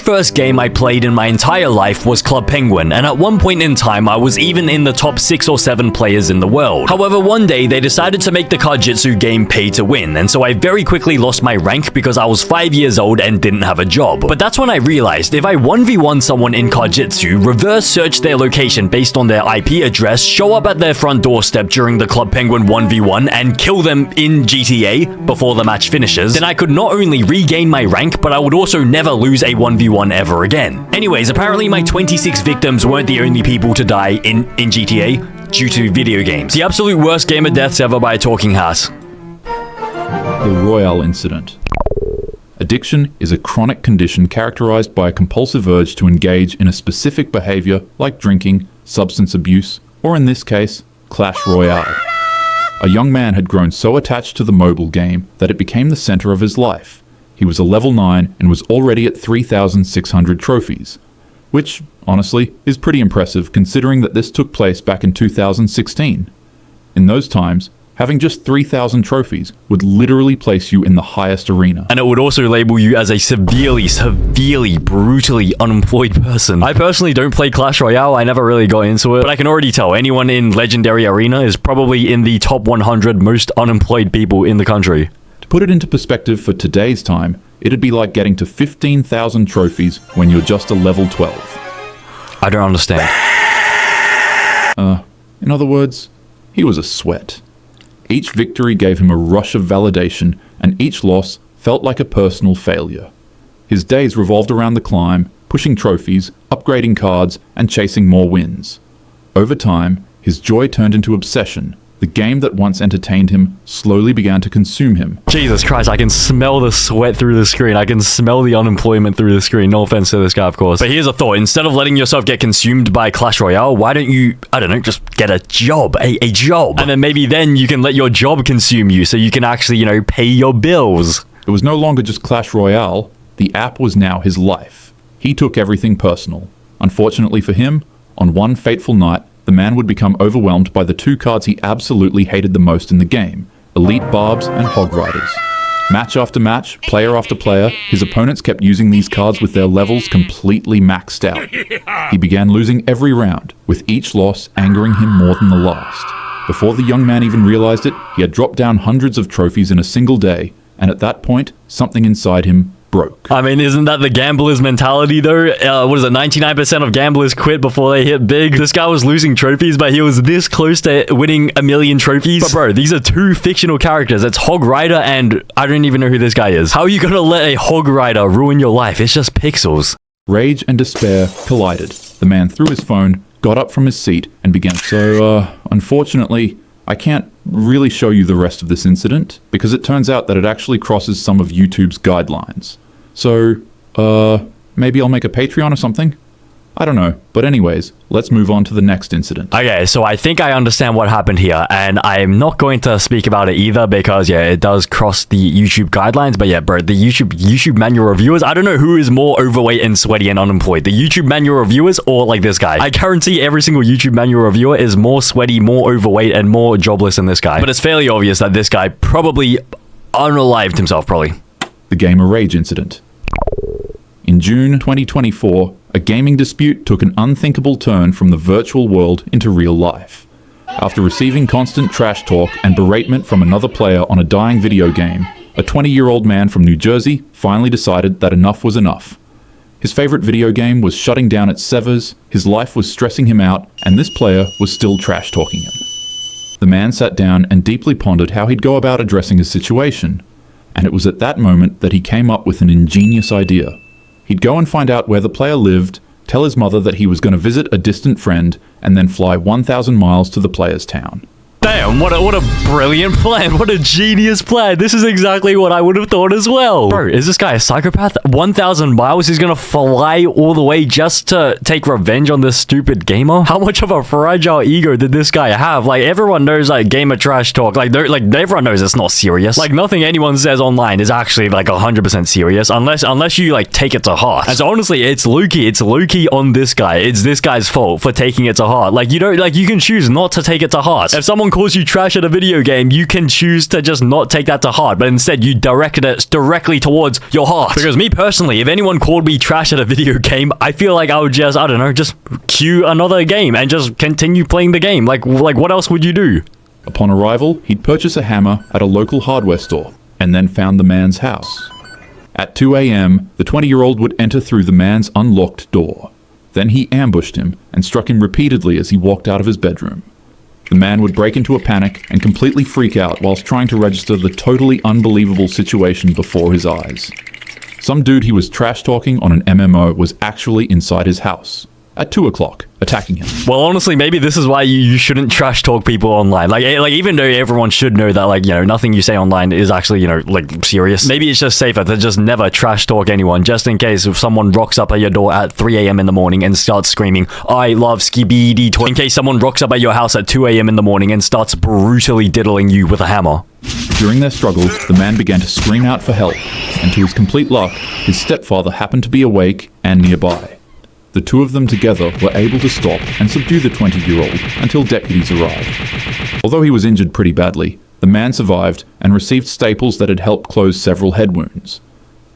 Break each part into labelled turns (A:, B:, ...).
A: first game I played in my entire life was Club Penguin, and at one point in time I was even in the top 6 or 7 players in the world. However, one day they decided to make the Cardjitsu game pay to win, and so I very quickly lost my rank because I was 5 years old and didn't have a job. But that's when I realized if I 1v1 someone in Cardjitsu, reverse search their location based on their IP address, show up at their front doorstep during the Club Penguin 1v1 and kill them in GTA before the match finishes, then I could not only regain my rank, but I would also never lose a 1v1 ever again. Anyways, apparently my 26 victims weren't the only people to die in GTA due to video games. The absolute worst gamer deaths ever by a talking house.
B: The Royale Incident. Addiction is a chronic condition characterized by a compulsive urge to engage in a specific behavior like drinking, substance abuse, or in this case, Clash Royale. A young man had grown so attached to the mobile game that it became the center of his life. He was a level 9 and was already at 3,600 trophies, which, honestly, is pretty impressive considering that this took place back in 2016. In those times, having just 3,000 trophies would literally place you in the highest arena.
A: And it would also label you as a severely, brutally unemployed person. I personally don't play Clash Royale, I never really got into it, but I can already tell anyone in Legendary Arena is probably in the top 100 most unemployed people in the country.
B: To put it into perspective for today's time, it'd be like getting to 15,000 trophies when you're just a level 12.
A: I don't understand.
B: In other words, he was a sweat. Each victory gave him a rush of validation, and each loss felt like a personal failure. His days revolved around the climb, pushing trophies, upgrading cards, and chasing more wins. Over time, his joy turned into obsession. The game that once entertained him slowly began to consume him.
A: Jesus Christ, I can smell the sweat through the screen. I can smell the unemployment through the screen. No offense to this guy, of course. But here's a thought. Instead of letting yourself get consumed by Clash Royale, why don't you, I don't know, just get a job. A job. And then maybe then you can let your job consume you so you can actually, you know, pay your bills.
B: It was no longer just Clash Royale. The app was now his life. He took everything personal. Unfortunately for him, on one fateful night, the man would become overwhelmed by the 2 cards he absolutely hated the most in the game, Elite Barbs and Hog Riders. Match after match, player after player, his opponents kept using these cards with their levels completely maxed out. He began losing every round, with each loss angering him more than the last. Before the young man even realized it, he had dropped down hundreds of trophies in a single day, and at that point, something inside him broke.
A: I mean, isn't that the gambler's mentality though? What is it, 99% of gamblers quit before they hit big? This guy was losing trophies, but he was this close to winning 1 million trophies. But bro, these are 2 fictional characters. It's Hog Rider and I don't even know who this guy is. How are you gonna let a Hog Rider ruin your life? It's just pixels.
B: Rage and despair collided. The man threw his phone, got up from his seat, and began. So, unfortunately, I can't really show you the rest of this incident, because it turns out that it actually crosses some of YouTube's guidelines. So, maybe I'll make a Patreon or something? I don't know. But anyways, let's move on to the next incident.
A: Okay, so I think I understand what happened here, and I'm not going to speak about it either because, yeah, it does cross the YouTube guidelines. But yeah, bro, the YouTube manual reviewers, I don't know who is more overweight and sweaty and unemployed, the YouTube manual reviewers or like this guy. I guarantee every single YouTube manual reviewer is more sweaty, more overweight, and more jobless than this guy. But it's fairly obvious that this guy probably unalived himself, probably.
B: The Gamer Rage Incident. In June 2024, a gaming dispute took an unthinkable turn from the virtual world into real life. After receiving constant trash talk and beratement from another player on a dying video game, a 20-year-old man from New Jersey finally decided that enough was enough. His favorite video game was shutting down its servers, his life was stressing him out, and this player was still trash talking him. The man sat down and deeply pondered how he'd go about addressing his situation. And it was at that moment that he came up with an ingenious idea. He'd go and find out where the player lived, tell his mother that he was going to visit a distant friend, and then fly 1,000 miles to the player's town.
A: Damn, what a brilliant plan. What a genius plan. This is exactly what I would have thought as well. Bro, is this guy a psychopath? 1,000 miles? He's gonna fly all the way just to take revenge on this stupid gamer? How much of a fragile ego did this guy have? Like, everyone knows, like, gamer trash talk. Like, everyone knows it's not serious. Like, nothing anyone says online is actually, like, 100% serious. Unless you, like, take it to heart. And so, honestly, it's low-key. It's low-key on this guy. It's this guy's fault for taking it to heart. Like, you don't, like, you can choose not to take it to heart. If someone calls you trash at a video game, you can choose to just not take that to heart, but instead you directed it directly towards your heart. Because me personally, if anyone called me trash at a video game, I feel like I would just, I don't know, just queue another game and just continue playing the game. Like what else would you do?
B: Upon arrival, he'd purchase a hammer at a local hardware store and then found the man's house. At 2 a.m., the 20-year-old would enter through the man's unlocked door. Then he ambushed him and struck him repeatedly as he walked out of his bedroom. The man would break into a panic and completely freak out whilst trying to register the totally unbelievable situation before his eyes. Some dude he was trash-talking on an MMO was actually inside his house at 2 o'clock, attacking him.
A: Well, honestly, maybe this is why you shouldn't trash talk people online. Like even though everyone should know that, like, you know, nothing you say online is actually, you know, like, serious. Maybe it's just safer to just never trash talk anyone, just in case if someone rocks up at your door at 3 a.m. in the morning and starts screaming, "I love Skibidi Toy." In case someone rocks up at your house at 2 a.m. in the morning and starts brutally diddling you with a hammer.
B: During their struggle, the man began to scream out for help, and to his complete luck, his stepfather happened to be awake and nearby. The two of them together were able to stop and subdue the 20-year-old until deputies arrived. Although he was injured pretty badly, the man survived and received staples that had helped close several head wounds.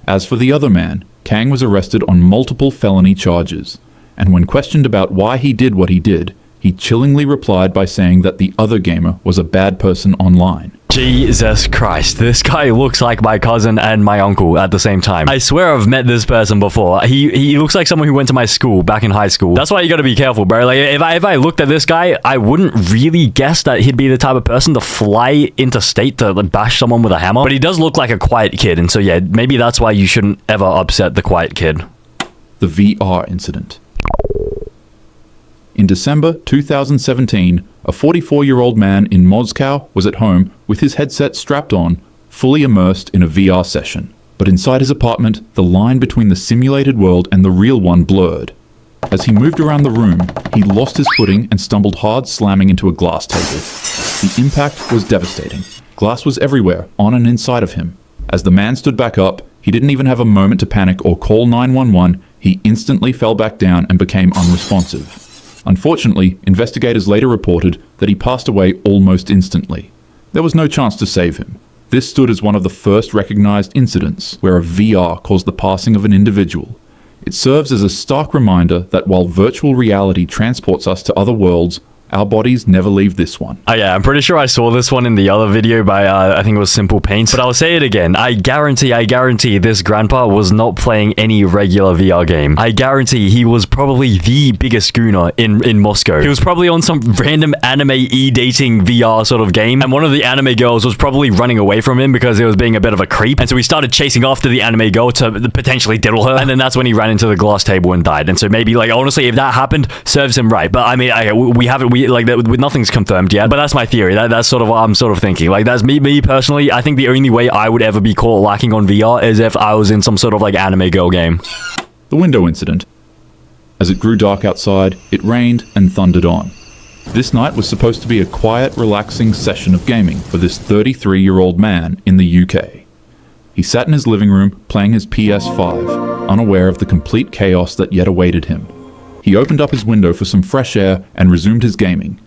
B: As for the other man, Kang was arrested on multiple felony charges, and when questioned about why he did what he did, he chillingly replied by saying that the other gamer was a bad person online.
A: Jesus Christ, this guy looks like my cousin and my uncle at the same time. I swear I've met this person before. He looks like someone who went to my school back in high school. That's why you gotta be careful, bro. Like, if I looked at this guy, I wouldn't really guess that he'd be the type of person to fly interstate to bash someone with a hammer. But he does look like a quiet kid, and so yeah, maybe that's why you shouldn't ever upset the quiet kid.
B: The VR incident. In December 2017, a 44-year-old man in Moscow was at home with his headset strapped on, fully immersed in a VR session. But inside his apartment, the line between the simulated world and the real one blurred. As he moved around the room, he lost his footing and stumbled hard, slamming into a glass table. The impact was devastating. Glass was everywhere, on and inside of him. As the man stood back up, he didn't even have a moment to panic or call 911. He instantly fell back down and became unresponsive. Unfortunately, investigators later reported that he passed away almost instantly. There was no chance to save him. This stood as one of the first recognized incidents where a VR caused the passing of an individual. It serves as a stark reminder that while virtual reality transports us to other worlds, our bodies never leave this one.
A: Oh yeah, I'm pretty sure I saw this one in the other video by, I think it was Simple Paint. But I'll say it again. I guarantee this grandpa was not playing any regular VR game. I guarantee he was probably the biggest gooner in Moscow. He was probably on some random anime e-dating VR sort of game. And one of the anime girls was probably running away from him because he was being a bit of a creep. And so he started chasing after the anime girl to potentially diddle her. And then that's when he ran into the glass table and died. And so maybe, like, honestly, if that happened, serves him right. But I mean, we haven't... Like that, with nothing's confirmed yet, but that's my theory. That's sort of what I'm sort of thinking. Like, that's me personally. I think the only way I would ever be caught lacking on VR is if I was in some sort of like anime girl game.
B: The window incident. As it grew dark outside, it rained and thundered on. This night was supposed to be a quiet, relaxing session of gaming for this 33-year-old man in the UK. He sat in his living room playing his PS5, unaware of the complete chaos that yet awaited him. He opened up his window for some fresh air and resumed his gaming.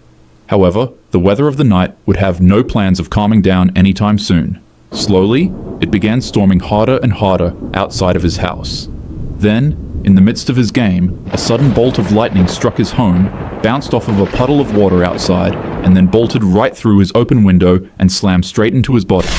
B: However, the weather of the night would have no plans of calming down anytime soon. Slowly, it began storming harder and harder outside of his house. Then, in the midst of his game, a sudden bolt of lightning struck his home, bounced off of a puddle of water outside, and then bolted right through his open window and slammed straight into his body.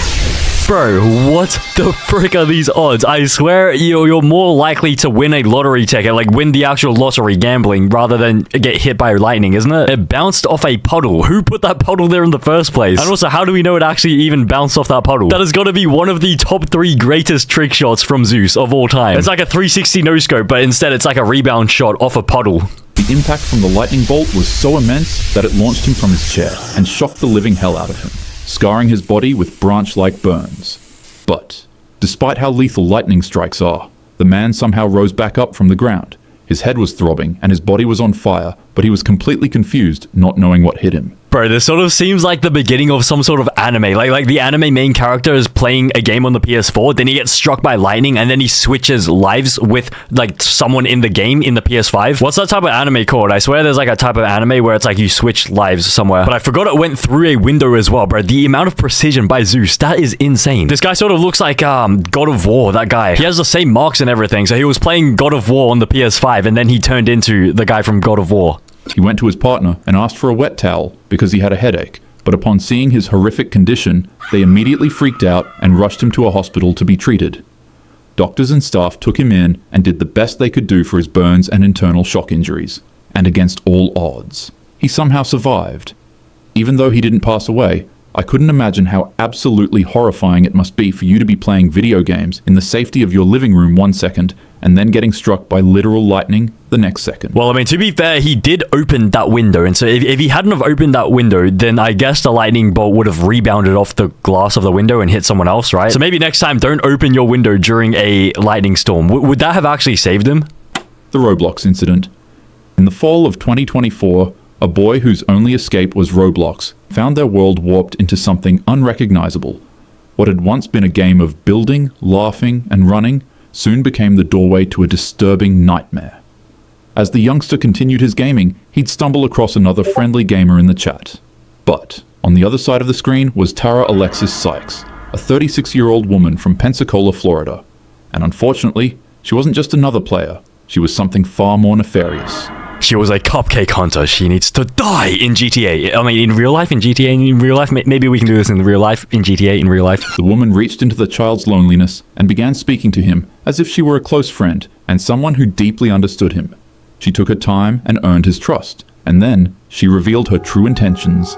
A: Bro, what the frick are these odds? I swear you're more likely to win a lottery ticket, like win the actual lottery gambling, rather than get hit by lightning, isn't it? It bounced off a puddle. Who put that puddle there in the first place? And also, how do we know it actually even bounced off that puddle? That has got to be one of the top 3 greatest trick shots from Zeus of all time. It's like a 360 no-scope, but instead it's like a rebound shot off a puddle.
B: The impact from the lightning bolt was so immense that it launched him from his chair and shocked the living hell out of him, scarring his body with branch-like burns. But, despite how lethal lightning strikes are, the man somehow rose back up from the ground. His head was throbbing and his body was on fire, but he was completely confused, not knowing what hit him.
A: Bro, this sort of seems like the beginning of some sort of anime. Like the anime main character is playing a game on the PS4, then he gets struck by lightning, and then he switches lives with like someone in the game in the PS5. What's that type of anime called? I swear there's like a type of anime where it's like you switch lives somewhere. But I forgot it went through a window as well, bro. The amount of precision by Zeus, that is insane. This guy sort of looks like God of War, that guy. He has the same marks and everything. So he was playing God of War on the PS5, and then he turned into the guy from God of War.
B: He went to his partner and asked for a wet towel because he had a headache, but upon seeing his horrific condition, they immediately freaked out and rushed him to a hospital to be treated. Doctors and staff took him in and did the best they could do for his burns and internal shock injuries, and against all odds, he somehow survived. Even though he didn't pass away, I couldn't imagine how absolutely horrifying it must be for you to be playing video games in the safety of your living room 1 second and then getting struck by literal lightning the next second.
A: Well, I mean, to be fair, he did open that window, and so if he hadn't have opened that window, then I guess the lightning bolt would have rebounded off the glass of the window and hit someone else, right? So maybe next time, don't open your window during a lightning storm. Would that have actually saved him?
B: The Roblox incident. In the fall of 2024, a boy whose only escape was Roblox found their world warped into something unrecognizable. What had once been a game of building, laughing, and running soon became the doorway to a disturbing nightmare. As the youngster continued his gaming, he'd stumble across another friendly gamer in the chat. But on the other side of the screen was Tara Alexis Sykes, a 36-year-old woman from Pensacola, Florida. And unfortunately, she wasn't just another player. She was something far more nefarious.
A: She was a cupcake hunter. She needs to die in GTA. I mean, in real life, in GTA, in real life. Maybe we can do this in real life, in GTA, in real life.
B: The woman reached into the child's loneliness and began speaking to him as if she were a close friend and someone who deeply understood him. She took her time and earned his trust, and then she revealed her true intentions.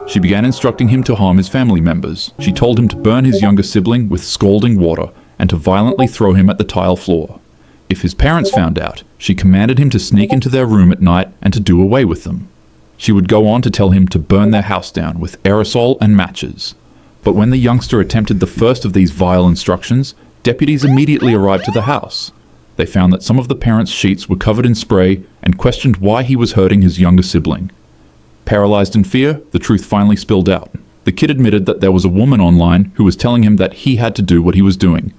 B: She began instructing him to harm his family members. She told him to burn his younger sibling with scalding water and to violently throw him at the tile floor. If his parents found out, she commanded him to sneak into their room at night and to do away with them. She would go on to tell him to burn their house down with aerosol and matches. But when the youngster attempted the first of these vile instructions, deputies immediately arrived to the house. They found that some of the parents' sheets were covered in spray and questioned why he was hurting his younger sibling. Paralyzed in fear, the truth finally spilled out. The kid admitted that there was a woman online who was telling him that he had to do what he was doing.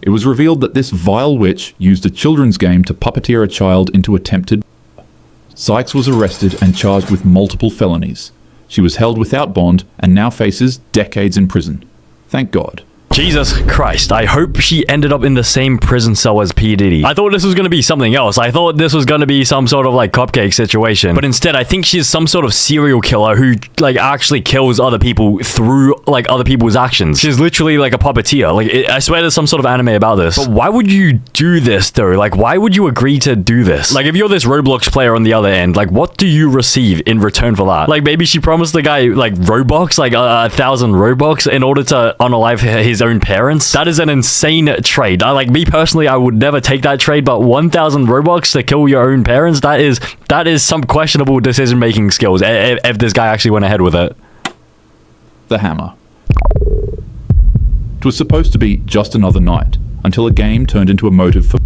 B: It was revealed that this vile witch used a children's game to puppeteer a child into attempted. Sykes was arrested and charged with multiple felonies. She was held without bond and now faces decades in prison. Thank God.
A: Jesus Christ, I hope she ended up in the same prison cell as P. Diddy. I thought this was going to be something else. I thought this was going to be some sort of like cupcake situation. But instead, I think she's some sort of serial killer who like actually kills other people through like other people's actions. She's literally like a puppeteer. Like I swear there's some sort of anime about this. But why would you do this though? Like why would you agree to do this? Like if you're this Roblox player on the other end, like what do you receive in return for that? Like maybe she promised the guy like Robux, like 1,000 Robux in order to unalive his own parents. That is an insane trade. Like me personally, I would never take that trade, but 1,000 Robux to kill your own parents, that is some questionable decision making skills if this guy actually went ahead with it.
B: The hammer. It was supposed to be just another night until a game turned into a motive for.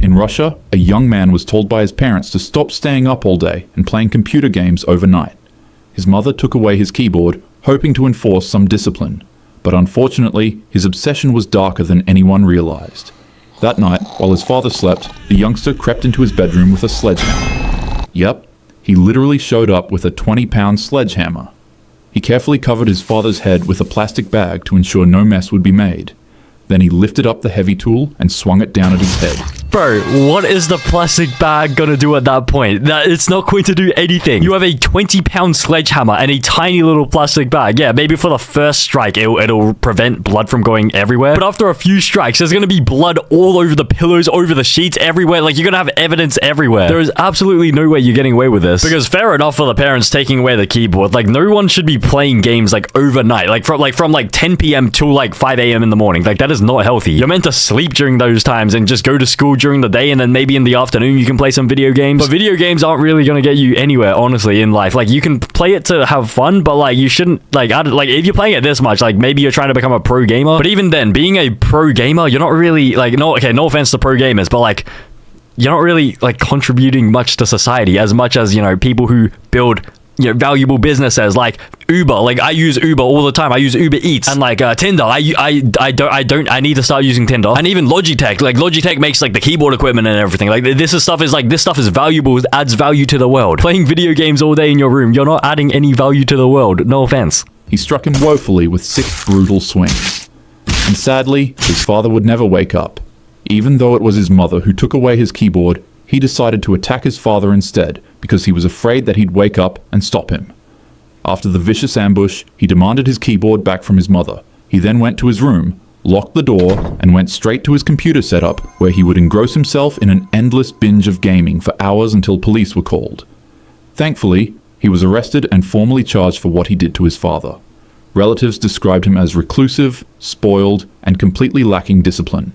B: In Russia, a young man was told by his parents to stop staying up all day and playing computer games overnight. His mother took away his keyboard, hoping to enforce some discipline. But unfortunately, his obsession was darker than anyone realized. That night, while his father slept, the youngster crept into his bedroom with a sledgehammer. Yep, he literally showed up with a 20-pound sledgehammer. He carefully covered his father's head with a plastic bag to ensure no mess would be made. Then he lifted up the heavy tool and swung it down at his head.
A: Bro, what is the plastic bag gonna do at that point? It's not going to do anything. You have a 20-pound sledgehammer and a tiny little plastic bag. Yeah, maybe for the first strike, it'll prevent blood from going everywhere. But after a few strikes, there's gonna be blood all over the pillows, over the sheets, everywhere. Like, you're gonna have evidence everywhere. There is absolutely no way you're getting away with this. Because fair enough for the parents taking away the keyboard. Like, no one should be playing games, like, overnight. Like, from 10 p.m. till, like, 5 a.m. in the morning. Like, that is not healthy. You're meant to sleep during those times and just go to school during the day, and then maybe in the afternoon you can play some video games. But video games aren't really gonna get you anywhere, honestly, in life. Like, you can play it to have fun, but like you shouldn't like if you're playing it this much, like maybe you're trying to become a pro gamer. But even then, being a pro gamer, you're not really like no offense to pro gamers, but like you're not really like contributing much to society as much as, you know, people who build, you know, valuable businesses like Uber. Like I use Uber all the time. I use Uber Eats and like Tinder. I need to start using Tinder. And even Logitech. Like Logitech makes like the keyboard equipment and everything. Like this stuff is valuable. It adds value to the world. Playing video games all day in your room, you're not adding any value to the world. No offense.
B: He struck him woefully with 6 brutal swings. And sadly, his father would never wake up. Even though it was his mother who took away his keyboard, he decided to attack his father instead because he was afraid that he'd wake up and stop him. After the vicious ambush, he demanded his keyboard back from his mother. He then went to his room, locked the door, and went straight to his computer setup where he would engross himself in an endless binge of gaming for hours until police were called. Thankfully, he was arrested and formally charged for what he did to his father. Relatives described him as reclusive, spoiled, and completely lacking discipline.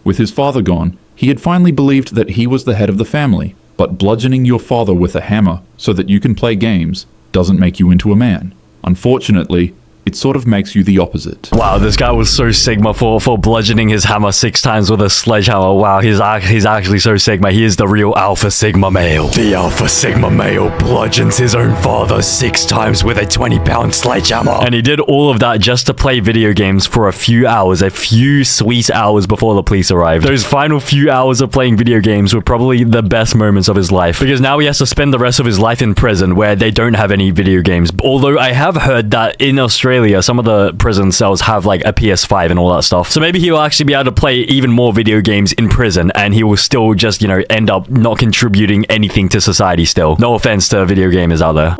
B: With his father gone, he had finally believed that he was the head of the family, but bludgeoning your father with a hammer so that you can play games doesn't make you into a man. Unfortunately, it sort of makes you the opposite.
A: Wow, this guy was so Sigma for bludgeoning his hammer 6 times with a sledgehammer. Wow, he's actually so Sigma. He is the real Alpha Sigma male. The Alpha Sigma male bludgeons his own father 6 times with a 20-pound sledgehammer. And he did all of that just to play video games for a few hours, a few sweet hours before the police arrived. Those final few hours of playing video games were probably the best moments of his life, because now he has to spend the rest of his life in prison where they don't have any video games. Although I have heard that in Australia, some of the prison cells have like a PS5 and all that stuff. So maybe he will actually be able to play even more video games in prison, and he will still just, you know, end up not contributing anything to society still. No offense to video gamers out there.